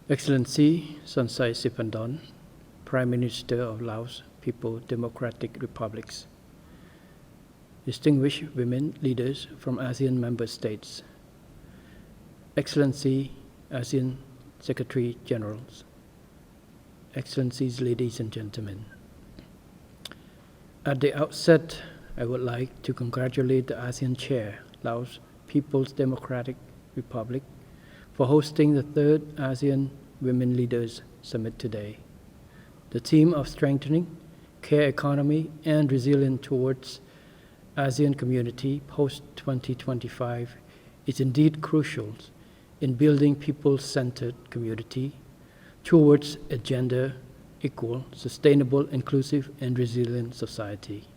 Excellency Sonsai Siphandon, Prime Minister of Laos People's Democratic Republics, distinguished women leaders from ASEAN member states, Excellency ASEAN Secretary Generals, Excellencies, ladies and gentlemen. At the outset, I would like to congratulate the ASEAN Chair, Laos People's Democratic Republic, for hosting the third ASEAN Women Leaders Summit today. The theme of strengthening care economy and resilience towards ASEAN community post-2025 is indeed crucial in building people-centered community towards a gender equal, sustainable, inclusive, and resilient society.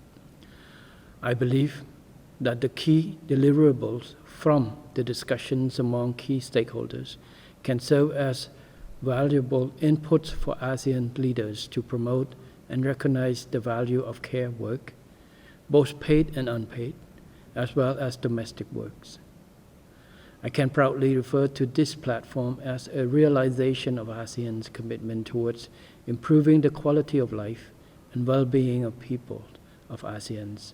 I believe that the key deliverables from the discussions among key stakeholders can serve as valuable inputs for ASEAN leaders to promote and recognize the value of care work, both paid and unpaid, as well as domestic works. I can proudly refer to this platform as a realization of ASEAN's commitment towards improving the quality of life and well-being of people of ASEAN,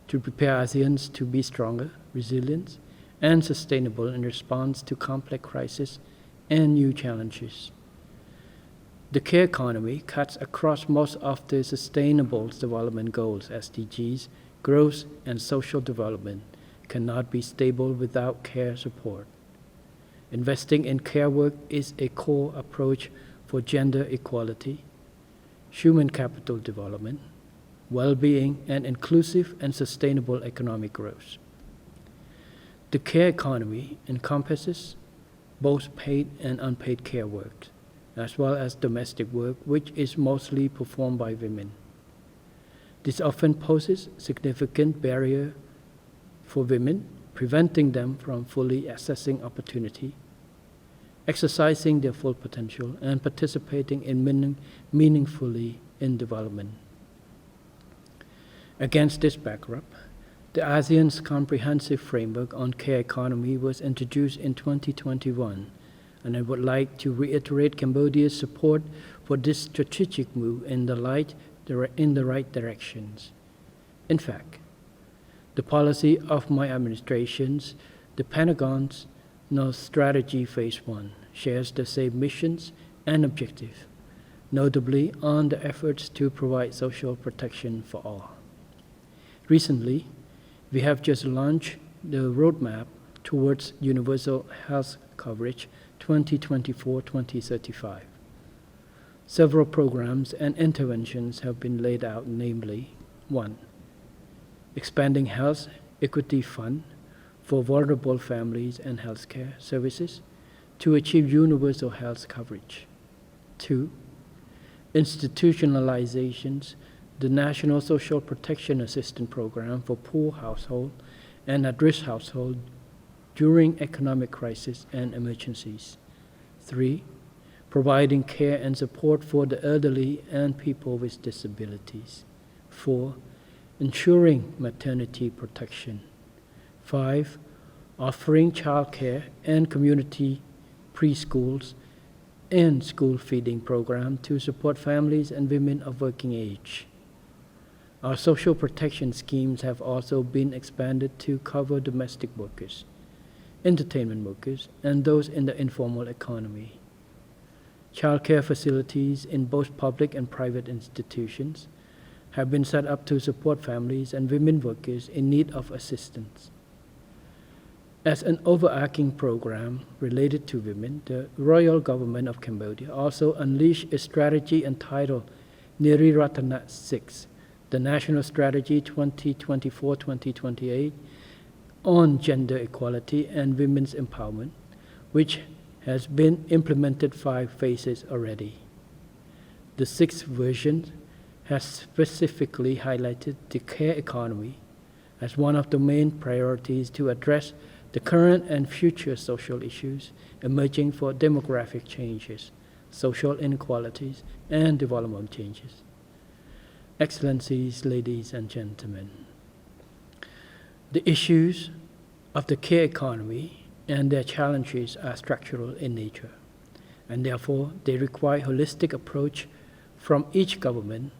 to prepare ASEANs to be stronger, resilient, and sustainable in response to complex crises and new challenges. The care economy cuts across most of the Sustainable Development Goals, SDGs, growth and social development cannot be stable without care support. Investing in care work is a core approach for gender equality, human capital development, well-being, and inclusive and sustainable economic growth. The care economy encompasses both paid and unpaid care work, as well as domestic work, which is mostly performed by women. This often poses significant barrier for women, preventing them from fully accessing opportunity, exercising their full potential, and participating in meaningfully in development. Against this backdrop, the ASEAN's comprehensive framework on care economy was introduced in 2021, and I would like to reiterate Cambodia's support for this strategic move in the right directions. In fact, the policy of my administration's, the Pentagon's North Strategy Phase 1, shares the same missions and objectives, notably on the efforts to provide social protection for all. Recently, we have just launched the roadmap towards universal health coverage 2024-2035. Several programs and interventions have been laid out, namely, 1. Expanding health equity fund for vulnerable families and healthcare services to achieve universal health coverage. 2. Institutionalizations the National Social Protection Assistance Program for poor households and at-risk households during economic crisis and emergencies. 3. Providing care and support for the elderly and people with disabilities. 4. Ensuring maternity protection. 5. Offering childcare and community preschools and school feeding programs to support families and women of working age. Our social protection schemes have also been expanded to cover domestic workers, entertainment workers, and those in the informal economy. Childcare facilities in both public and private institutions have been set up to support families and women workers in need of assistance. As an overarching program related to women, the Royal Government of Cambodia also unleashed a strategy entitled Niri Ratana 6, the National Strategy 2024-2028 on Gender Equality and Women's Empowerment, which has been implemented 5 phases already. The 6th version has specifically highlighted the care economy as one of the main priorities to address the current and future social issues emerging for demographic changes, social inequalities, and development changes. Excellencies, ladies and gentlemen, the issues of the care economy and their challenges are structural in nature. and therefore they require holistic approach from each government,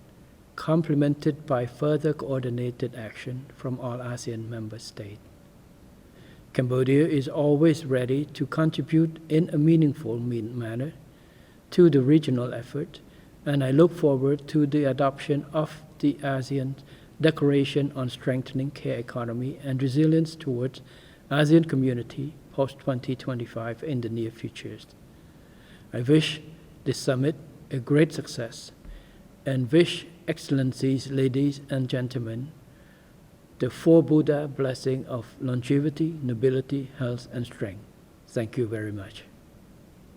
complemented by further coordinated action from all ASEAN member states. Cambodia is always ready to contribute in a meaningful manner to the regional effort, and I look forward to the adoption of the ASEAN Declaration on Strengthening Care Economy and Resilience towards ASEAN Community post-2025 in the near future. I wish this summit a great success and wish Excellencies, ladies and gentlemen, the four Buddha blessing of longevity, nobility, health, and strength. Thank you very much.